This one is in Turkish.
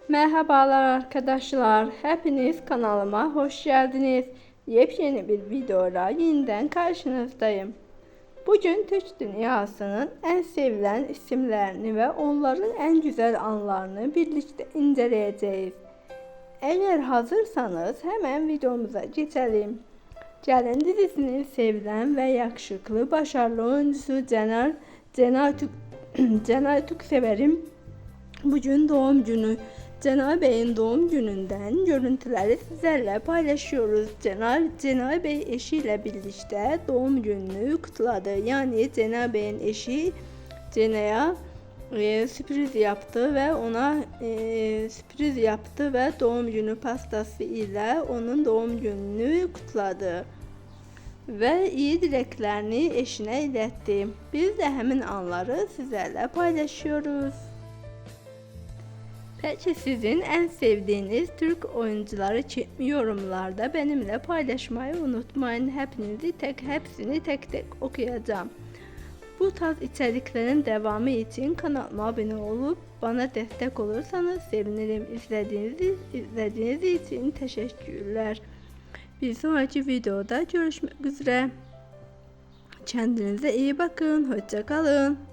Merhabalar arkadaşlar. Hepiniz kanalıma hoş geldiniz. Yepyeni bir videoyla yeniden karşınızdayım. Bugün Türk dünyasının en sevilen isimlerini ve onların en güzel anlarını birlikte inceleyeceğiz. Eğer hazırsanız hemen videomuza geçelim. Gəlin dizisinin sevilen ve yakışıklı, başarılı oyuncusu Cenay Tuksever'in bugün doğum günü. Cenay Bey'in doğum gününden görüntüleri sizlerle paylaşıyoruz. Cenay Bey eşiyle birlikte doğum gününü kutladı. Yani Cenay Bey'in eşi Cenay'a sürpriz yaptı ve ona sürpriz yaptı ve doğum günü pastası ile onun doğum gününü kutladı ve iyi dileklerini eşine iletti. Biz de hemen anları sizlerle paylaşıyoruz. Peki sizin en sevdiğiniz Türk oyuncuları kim? Yorumlarda benimle paylaşmayı unutmayın. Hepsini tek tek okuyacağım. Bu tarz içeriklerin devamı için kanalıma abone olup bana destek olursanız sevinirim. İzlediğiniz için teşekkürler. Bir sonraki videoda görüşmek üzere. Kendinize iyi bakın. Hoşça kalın.